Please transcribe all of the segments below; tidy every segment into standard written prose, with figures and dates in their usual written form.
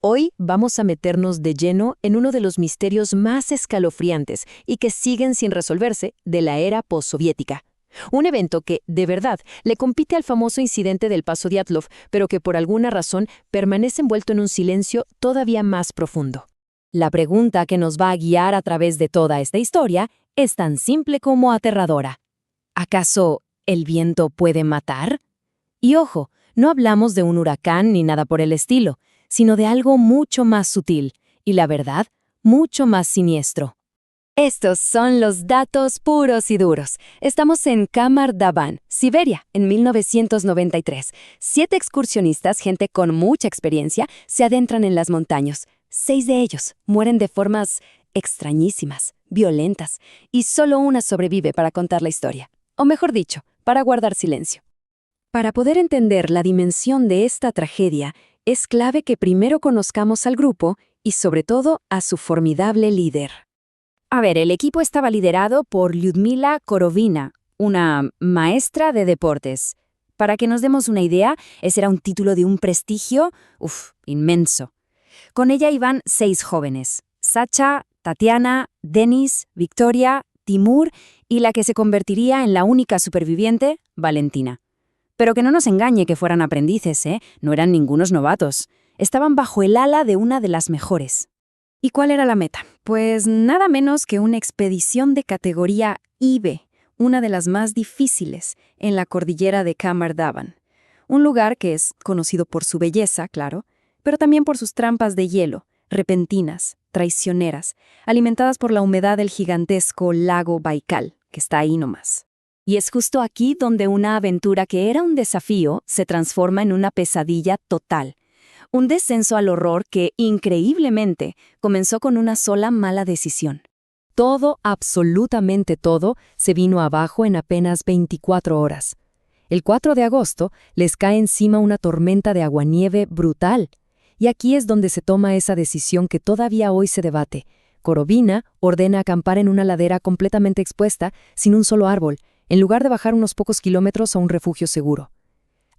Hoy vamos a meternos de lleno en uno de los misterios más escalofriantes y que siguen sin resolverse de la era postsoviética. Un evento que, de verdad, le compite al famoso incidente del Paso Dyatlov, pero que por alguna razón permanece envuelto en un silencio todavía más profundo. La pregunta que nos va a guiar a través de toda esta historia es tan simple como aterradora. ¿Acaso el viento puede matar? Y ojo, no hablamos de un huracán ni nada por el estilo, sino de algo mucho más sutil y, la verdad, mucho más siniestro. Estos son los datos puros y duros. Estamos en Kamar-Daban, Siberia, en 1993. 7 excursionistas, gente con mucha experiencia, se adentran en las montañas. 6 de ellos mueren de formas extrañísimas, violentas, y solo una sobrevive para contar la historia. O mejor dicho, para guardar silencio. Para poder entender la dimensión de esta tragedia, es clave que primero conozcamos al grupo y, sobre todo, a su formidable líder. A ver, el equipo estaba liderado por Lyudmila Korovina, una maestra de deportes. Para que nos demos una idea, ese era un título de un prestigio, inmenso. Con ella iban 6 jóvenes: Sacha, Tatiana, Denis, Victoria, Timur y la que se convertiría en la única superviviente, Valentina. Pero que no nos engañe que fueran aprendices, no eran ningunos novatos. Estaban bajo el ala de una de las mejores. ¿Y cuál era la meta? Pues nada menos que una expedición de categoría IB, una de las más difíciles, en la cordillera de Kamar-Daban. Un lugar que es conocido por su belleza, claro, pero también por sus trampas de hielo, repentinas, traicioneras, alimentadas por la humedad del gigantesco lago Baikal, que está ahí nomás. Y es justo aquí donde una aventura que era un desafío se transforma en una pesadilla total. Un descenso al horror que, increíblemente, comenzó con una sola mala decisión. Todo, absolutamente todo, se vino abajo en apenas 24 horas. El 4 de agosto les cae encima una tormenta de aguanieve brutal. Y aquí es donde se toma esa decisión que todavía hoy se debate. Korovina ordena acampar en una ladera completamente expuesta, sin un solo árbol, en lugar de bajar unos pocos kilómetros a un refugio seguro.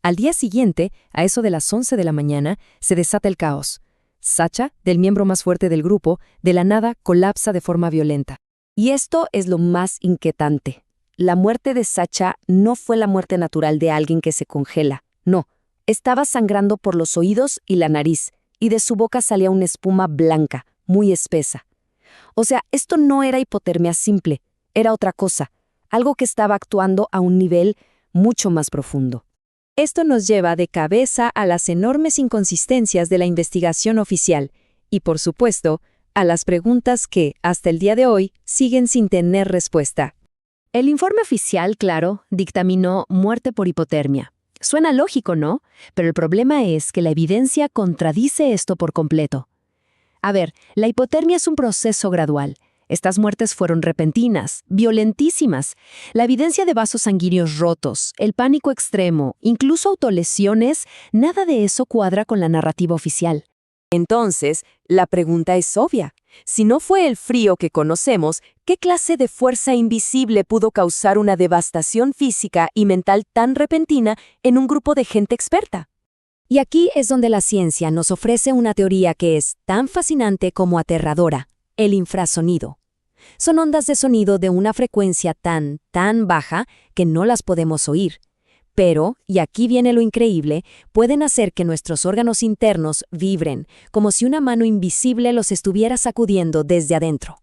Al día siguiente, a eso de las 11 de la mañana, se desata el caos. Sacha, del miembro más fuerte del grupo, de la nada colapsa de forma violenta. Y esto es lo más inquietante. La muerte de Sacha no fue la muerte natural de alguien que se congela, no. Estaba sangrando por los oídos y la nariz, y de su boca salía una espuma blanca, muy espesa. O sea, esto no era hipotermia simple, era otra cosa, algo que estaba actuando a un nivel mucho más profundo. Esto nos lleva de cabeza a las enormes inconsistencias de la investigación oficial y, por supuesto, a las preguntas que, hasta el día de hoy, siguen sin tener respuesta. El informe oficial, claro, dictaminó muerte por hipotermia. Suena lógico, ¿no? Pero el problema es que la evidencia contradice esto por completo. A ver, la hipotermia es un proceso gradual. Estas muertes fueron repentinas, violentísimas. La evidencia de vasos sanguíneos rotos, el pánico extremo, incluso autolesiones, nada de eso cuadra con la narrativa oficial. Entonces, la pregunta es obvia. Si no fue el frío que conocemos, ¿qué clase de fuerza invisible pudo causar una devastación física y mental tan repentina en un grupo de gente experta? Y aquí es donde la ciencia nos ofrece una teoría que es tan fascinante como aterradora: el infrasonido. Son ondas de sonido de una frecuencia tan baja que no las podemos oír. Pero, y aquí viene lo increíble, pueden hacer que nuestros órganos internos vibren, como si una mano invisible los estuviera sacudiendo desde adentro.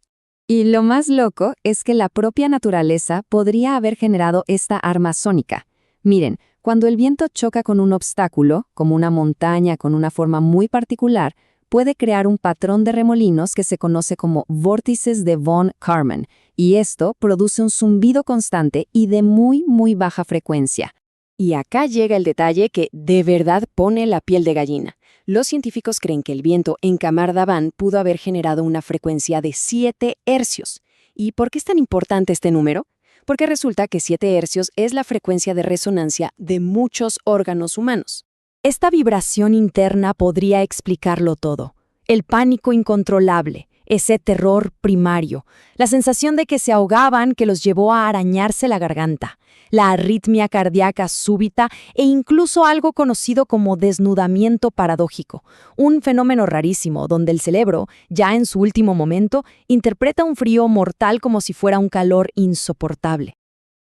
Y lo más loco es que la propia naturaleza podría haber generado esta arma sónica. Miren, cuando el viento choca con un obstáculo, como una montaña con una forma muy particular, puede crear un patrón de remolinos que se conoce como vórtices de von Karman, y esto produce un zumbido constante y de muy baja frecuencia. Y acá llega el detalle que de verdad pone la piel de gallina. Los científicos creen que el viento en Kamar-Daban pudo haber generado una frecuencia de 7 hercios. ¿Y por qué es tan importante este número? Porque resulta que 7 hercios es la frecuencia de resonancia de muchos órganos humanos. Esta vibración interna podría explicarlo todo. El pánico incontrolable, ese terror primario, la sensación de que se ahogaban que los llevó a arañarse la garganta, la arritmia cardíaca súbita e incluso algo conocido como desnudamiento paradójico, un fenómeno rarísimo donde el cerebro, ya en su último momento, interpreta un frío mortal como si fuera un calor insoportable.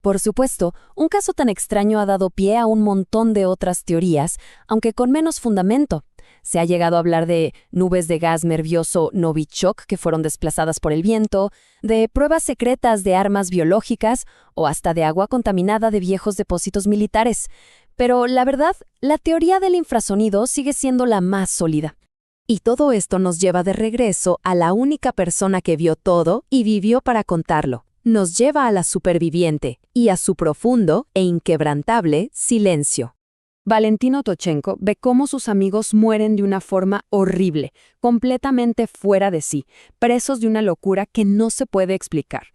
Por supuesto, un caso tan extraño ha dado pie a un montón de otras teorías, aunque con menos fundamento. Se ha llegado a hablar de nubes de gas nervioso Novichok que fueron desplazadas por el viento, de pruebas secretas de armas biológicas o hasta de agua contaminada de viejos depósitos militares. Pero la verdad, la teoría del infrasonido sigue siendo la más sólida. Y todo esto nos lleva de regreso a la única persona que vio todo y vivió para contarlo. Nos lleva a la superviviente y a su profundo e inquebrantable silencio. Valentino Tochenko ve cómo sus amigos mueren de una forma horrible, completamente fuera de sí, presos de una locura que no se puede explicar.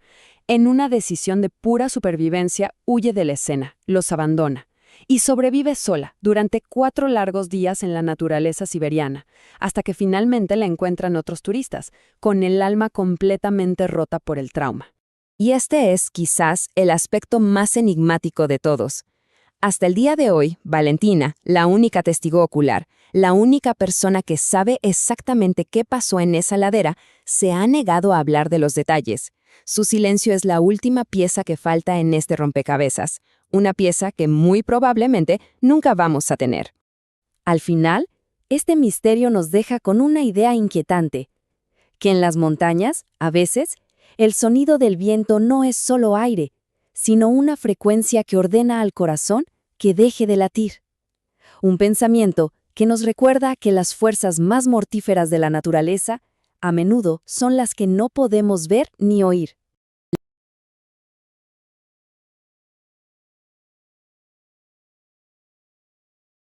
En una decisión de pura supervivencia, huye de la escena, los abandona, y sobrevive sola durante 4 largos días en la naturaleza siberiana, hasta que finalmente la encuentran otros turistas, con el alma completamente rota por el trauma. Y este es, quizás, el aspecto más enigmático de todos. Hasta el día de hoy, Valentina, la única testigo ocular, la única persona que sabe exactamente qué pasó en esa ladera, se ha negado a hablar de los detalles. Su silencio es la última pieza que falta en este rompecabezas, una pieza que muy probablemente nunca vamos a tener. Al final, este misterio nos deja con una idea inquietante, que en las montañas, a veces, el sonido del viento no es solo aire, sino una frecuencia que ordena al corazón que deje de latir. Un pensamiento que nos recuerda que las fuerzas más mortíferas de la naturaleza a menudo son las que no podemos ver ni oír.